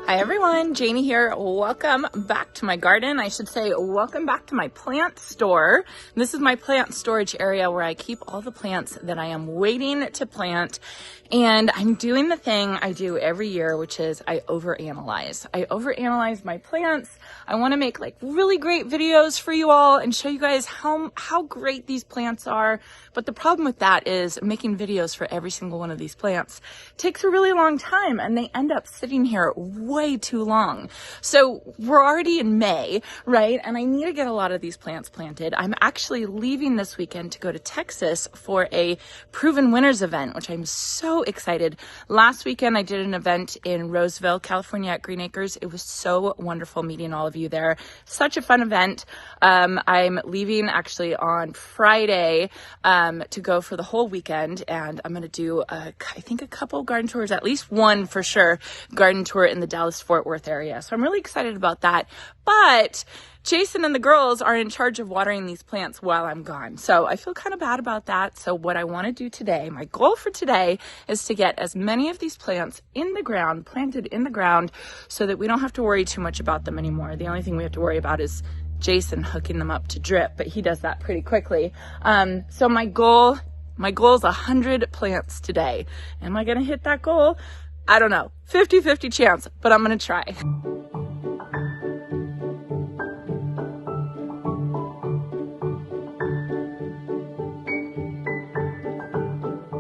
Hi everyone, Janie here. Welcome back to my garden. I should say welcome back to my plant store. This is my plant storage area where I keep all the plants that I am waiting to plant. And I'm doing the thing I do every year, which is I overanalyze. I overanalyze my plants. I want to make like really great videos for you all and show you guys how great these plants are. But the problem with that is making videos for every single one of these plants takes a really long time and they end up sitting here way too long. So we're already in May, right? And I need to get a lot of these plants planted. I'm actually leaving this weekend to go to Texas for a Proven Winners event, which I'm so excited. Last weekend, I did an event in Roseville, California at Green Acres. It was so wonderful meeting all of you there. Such a fun event. I'm leaving actually on Friday to go for the whole weekend, and I'm going to do, I think, a couple garden tours, at least one for sure, garden tour in the Dallas-Fort Worth area. So I'm really excited about that. But Jason and the girls are in charge of watering these plants while I'm gone. So I feel kind of bad about that. So what I want to do today, my goal for today, is to get as many of these plants in the ground, planted in the ground, so that we don't have to worry too much about them anymore. The only thing we have to worry about is Jason hooking them up to drip, but he does that pretty quickly. So my goal is 100 plants today. Am I going to hit that goal? I don't know, 50-50 chance, but I'm going to try.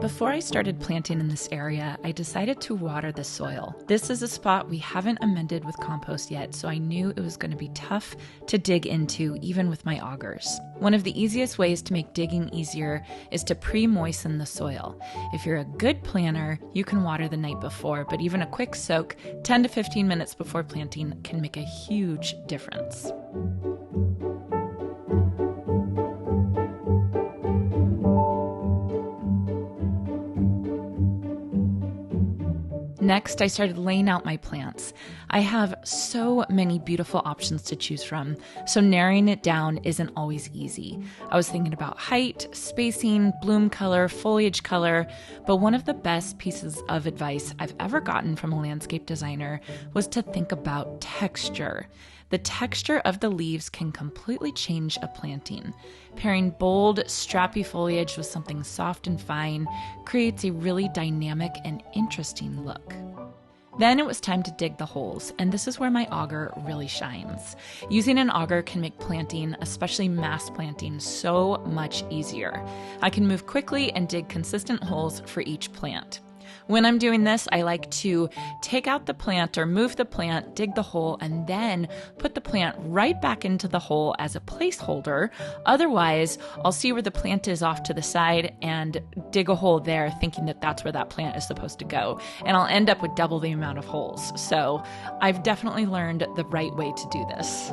Before I started planting in this area, I decided to water the soil. This is a spot we haven't amended with compost yet, so I knew it was going to be tough to dig into, even with my augers. One of the easiest ways to make digging easier is to pre-moisten the soil. If you're a good planter, you can water the night before, but even a quick soak, 10 to 15 minutes before planting, can make a huge difference. Next, I started laying out my plants. I have so many beautiful options to choose from, so narrowing it down isn't always easy. I was thinking about height, spacing, bloom color, foliage color, but one of the best pieces of advice I've ever gotten from a landscape designer was to think about texture. The texture of the leaves can completely change a planting. Pairing bold, strappy foliage with something soft and fine creates a really dynamic and interesting look. Then it was time to dig the holes, and this is where my auger really shines. Using an auger can make planting, especially mass planting, so much easier. I can move quickly and dig consistent holes for each plant. When I'm doing this, I like to take out the plant or move the plant, dig the hole, and then put the plant right back into the hole as a placeholder. Otherwise, I'll see where the plant is off to the side and dig a hole there, thinking that that's where that plant is supposed to go. And I'll end up with double the amount of holes. So I've definitely learned the right way to do this.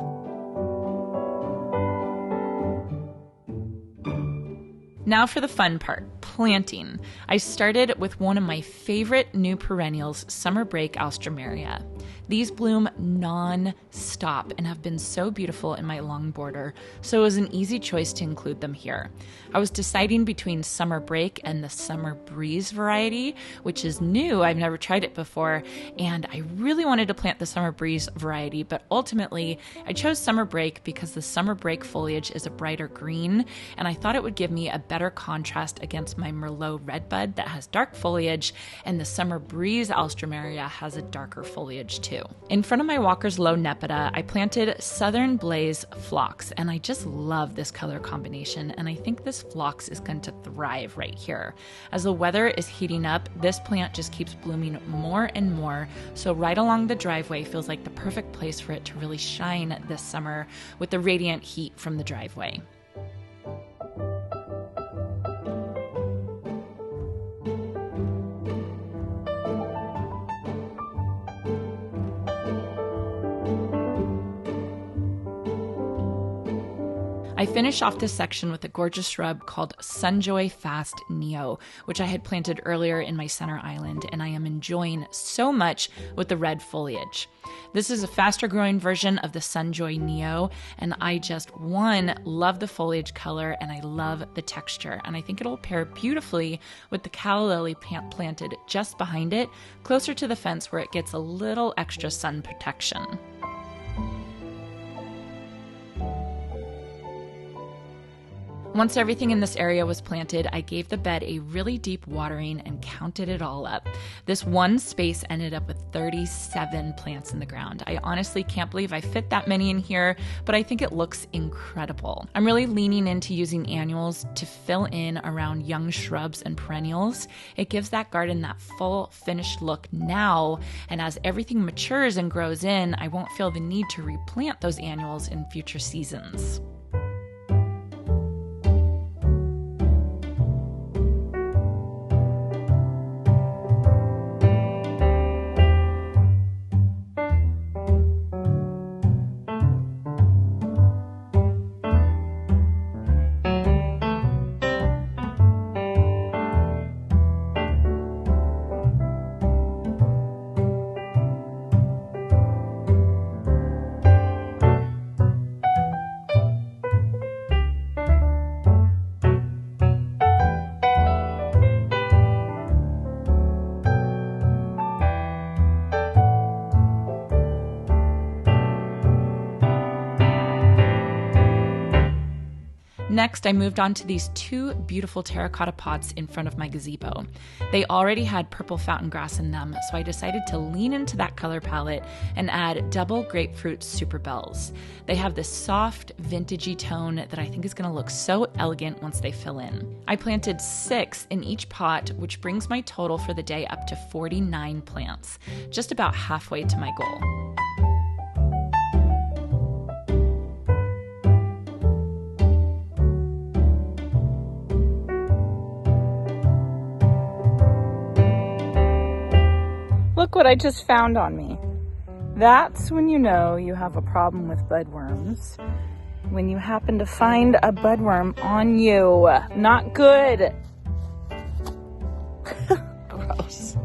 Now for the fun part, planting. I started with one of my favorite new perennials, Summer Break Alstroemeria. These bloom non-stop and have been so beautiful in my long border, so it was an easy choice to include them here. I was deciding between Summer Break and the Summer Breeze variety, which is new. I've never tried it before, and I really wanted to plant the Summer Breeze variety, but ultimately I chose Summer Break because the Summer Break foliage is a brighter green, and I thought it would give me a better contrast against my Merlot Redbud that has dark foliage, and the Summer Breeze Alstroemeria has a darker foliage too. In front of my Walker's Low Nepeta, I planted Southern Blaze Phlox, and I just love this color combination, and I think this phlox is going to thrive right here. As the weather is heating up, this plant just keeps blooming more and more, so right along the driveway feels like the perfect place for it to really shine this summer with the radiant heat from the driveway. I finish off this section with a gorgeous shrub called Sunjoy Fast Neo, which I had planted earlier in my center island, and I am enjoying so much with the red foliage. This is a faster growing version of the Sunjoy Neo, and I just, love the foliage color and I love the texture. And I think it'll pair beautifully with the calla lily plant planted just behind it, closer to the fence where it gets a little extra sun protection. Once everything in this area was planted, I gave the bed a really deep watering and counted it all up. This one space ended up with 37 plants in the ground. I honestly can't believe I fit that many in here, but I think it looks incredible. I'm really leaning into using annuals to fill in around young shrubs and perennials. It gives that garden that full finished look now, and as everything matures and grows in, I won't feel the need to replant those annuals in future seasons. Next, I moved on to these two beautiful terracotta pots in front of my gazebo. They already had purple fountain grass in them, so I decided to lean into that color palette and add double grapefruit super bells. They have this soft, vintagey tone that I think is going to look so elegant once they fill in. I planted 6 in each pot, which brings my total for the day up to 49 plants, just about halfway to my goal. Look what I just found on me. That's when you know you have a problem with budworms. When you happen to find a budworm on you. Not good. Gross.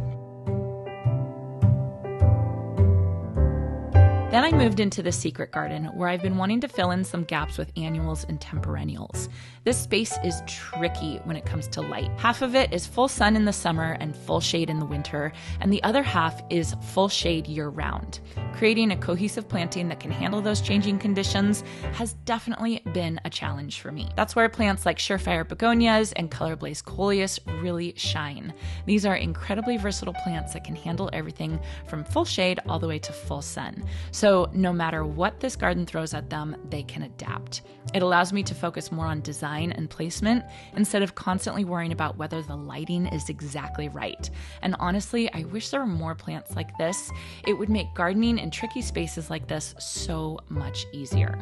Then I moved into the secret garden, where I've been wanting to fill in some gaps with annuals and temperennials. This space is tricky when it comes to light. Half of it is full sun in the summer and full shade in the winter, and the other half is full shade year-round. Creating a cohesive planting that can handle those changing conditions has definitely been a challenge for me. That's where plants like Surefire begonias and Color Blaze coleus really shine. These are incredibly versatile plants that can handle everything from full shade all the way to full sun. So no matter what this garden throws at them, they can adapt. It allows me to focus more on design and placement instead of constantly worrying about whether the lighting is exactly right. And honestly, I wish there were more plants like this. It would make gardening in tricky spaces like this so much easier.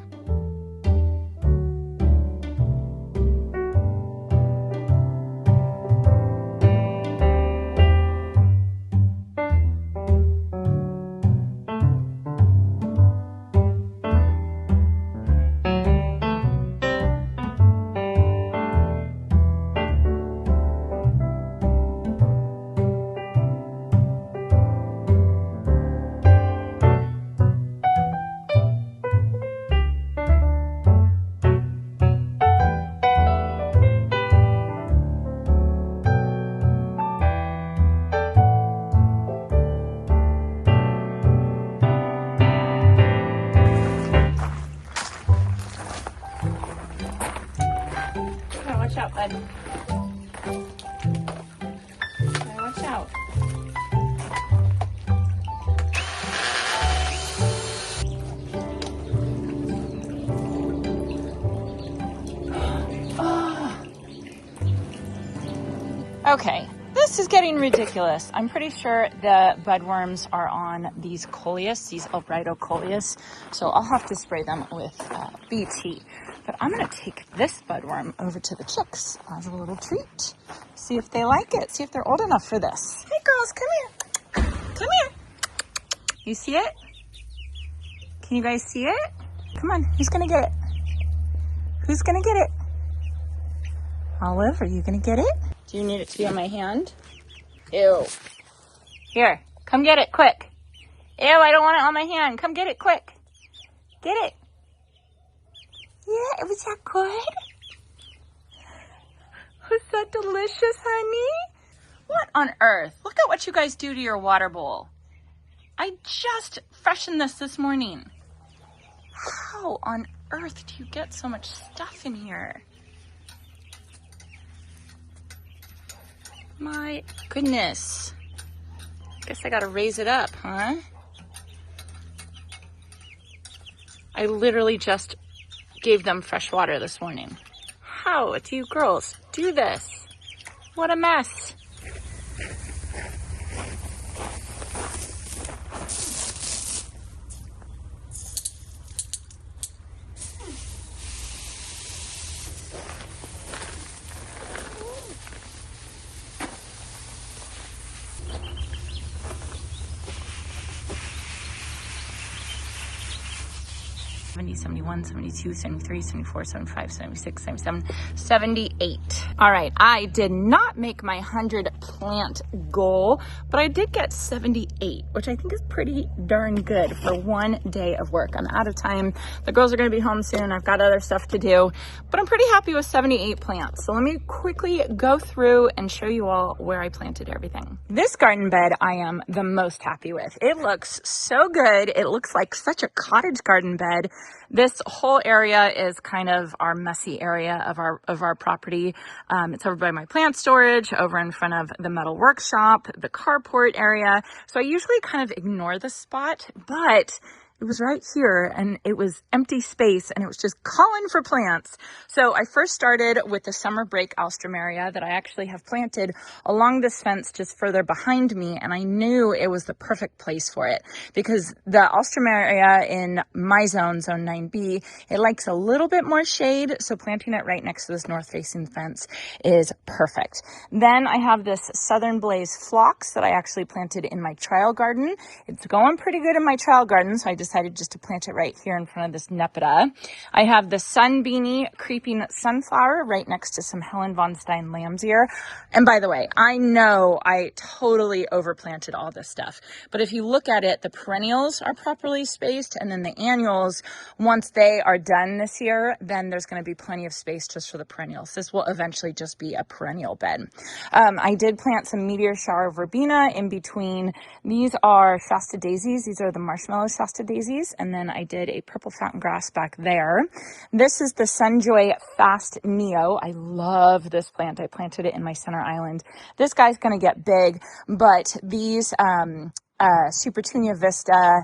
Watch out, bud. Watch out. Okay, this is getting ridiculous. I'm pretty sure the budworms are on these coleus, these Albrido coleus, so I'll have to spray them with BT. But I'm going to take this budworm over to the chicks as a little treat. See if they like it. See if they're old enough for this. Hey girls, come here. Come here. You see it? Can you guys see it? Come on, who's going to get it? Who's gonna get it? Olive, are you gonna get it? Do you need it to be on my hand? Ew. Here, come get it quick. Ew, I don't want it on my hand. Come get it quick. Get it. Yeah, was that good? Was that delicious, honey? What on earth? Look at what you guys do to your water bowl. I just freshened this morning. How on earth do you get so much stuff in here? My goodness. Guess I gotta raise it up, huh? I literally just gave them fresh water this morning. How do you girls do this? What a mess. 70, 71, 72, 73, 74, 75, 76, 77, 78. All right, I did not make my 100 plant goal, but I did get 78, which I think is pretty darn good for one day of work. I'm out of time. The girls are gonna be home soon. I've got other stuff to do, but I'm pretty happy with 78 plants. So let me quickly go through and show you all where I planted everything. This garden bed I am the most happy with. It looks so good. It looks like such a cottage garden bed. This whole area is kind of our messy area of our property. It's over by my plant storage, over in front of the metal workshop, the carport area. So I usually kind of ignore this spot, but it was right here and it was empty space and it was just calling for plants. So I first started with the summer break alstroemeria that I actually have planted along this fence just further behind me. And I knew it was the perfect place for it because the alstroemeria in my zone, zone 9B, it likes a little bit more shade. So planting it right next to this north facing fence is perfect. Then I have this Southern Blaze phlox that I actually planted in my trial garden. It's going pretty good in my trial garden. So I decided just to plant it right here in front of this Nepeta. I have the Sun Beanie creeping sunflower right next to some Helen von Stein lamb's ear. And by the way, I know I totally overplanted all this stuff, but if you look at it, the perennials are properly spaced, and then the annuals, once they are done this year, then there's going to be plenty of space just for the perennials. This will eventually just be a perennial bed. I did plant some meteor shower verbena in between. These are Shasta daisies. These are the marshmallow Shasta daisies. And then I did a purple fountain grass back there. This is the Sunjoy Fast Neo. I love this plant. I planted it in my center island. This guy's going to get big, but these Supertunia Vista,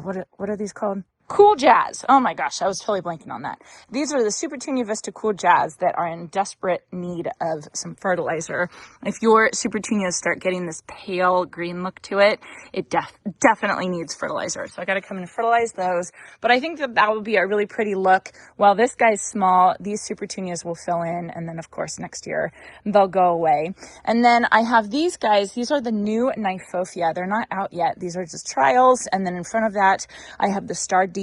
what are these called? Cool Jazz. Oh my gosh, I was totally blanking on that. These are the Supertunia Vista Cool Jazz that are in desperate need of some fertilizer. If your Supertunias start getting this pale green look to it, it definitely needs fertilizer. So I got to come and fertilize those. But I think that will be a really pretty look. While this guy's small, these Supertunias will fill in. And then of course next year they'll go away. And then I have these guys. These are the new Nyphophia. They're not out yet. These are just trials. And then in front of that, I have the Star Diva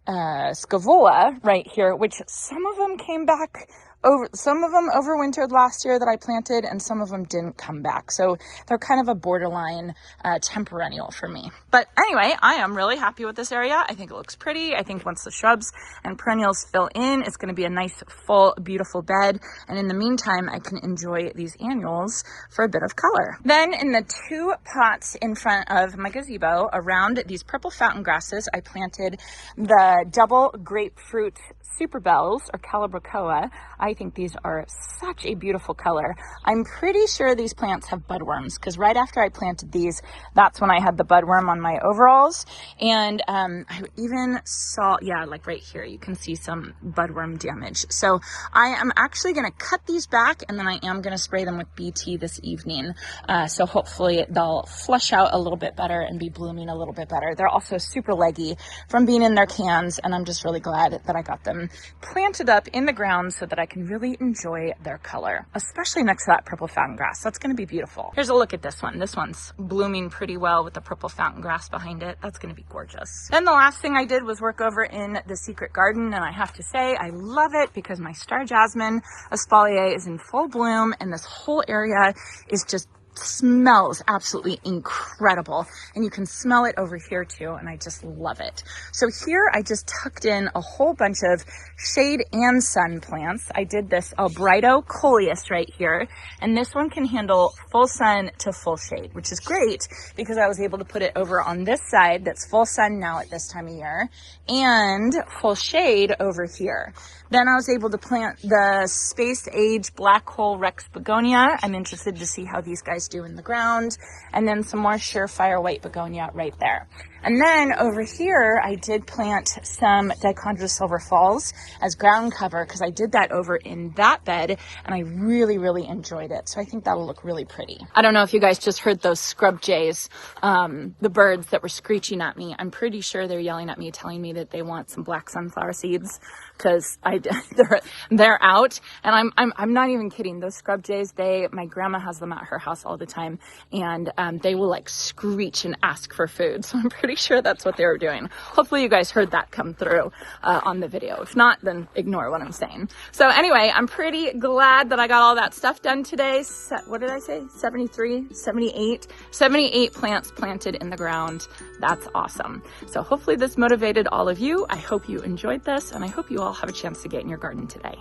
Scaevola right here, which some of them came back over, some of them overwintered last year that I planted, and some of them didn't come back. So they're kind of a borderline temperennial for me. But anyway, I am really happy with this area. I think it looks pretty. I think once the shrubs and perennials fill in, it's going to be a nice, full, beautiful bed. And in the meantime, I can enjoy these annuals for a bit of color. Then in the two pots in front of my gazebo around these purple fountain grasses, I planted the double grapefruit super bells, or Calibrachoa. I think these are such a beautiful color. I'm pretty sure these plants have budworms because right after I planted these, that's when I had the budworm on my overalls. And I even saw, yeah, like right here, you can see some budworm damage. So I am actually going to cut these back, and then I am going to spray them with BT this evening. So hopefully they'll flush out a little bit better and be blooming a little bit better. They're also super leggy from being in their cans, and I'm just really glad that I got them planted up in the ground so that I can can really enjoy their color, especially next to that purple fountain grass. That's going to be beautiful. Here's a look at this one. This one's blooming pretty well with the purple fountain grass behind it. That's going to be gorgeous. Then the last thing I did was work over in the secret garden, and I have to say I love it because my star jasmine espalier is in full bloom, and this whole area is just smells absolutely incredible, and you can smell it over here too, and I just love it. So here I just tucked in a whole bunch of shade and sun plants. I did this albrido coleus right here, and this one can handle full sun to full shade, which is great because I was able to put it over on this side that's full sun now at this time of year and full shade over here. Then I was able to plant the space age black hole Rex begonia. I'm interested to see how these guys do in the ground. And then some more surefire white begonia right there. And then over here, I did plant some dichondra silver falls as ground cover because I did that over in that bed and I really, really enjoyed it. So I think that'll look really pretty. I don't know if you guys just heard those scrub jays, the birds that were screeching at me. I'm pretty sure they're yelling at me, telling me that they want some black sunflower seeds because they're out. And I'm not even kidding. Those scrub jays, my grandma has them at her house all the time, and they will like screech and ask for food. So I'm pretty sure that's what they were doing. Hopefully you guys heard that come through on the video. If not, then ignore what I'm saying. So anyway, I'm pretty glad that I got all that stuff done today. What did I say? 78 plants planted in the ground. That's awesome. So hopefully this motivated all of you. I hope you enjoyed this, and I hope you all have a chance to get in your garden today.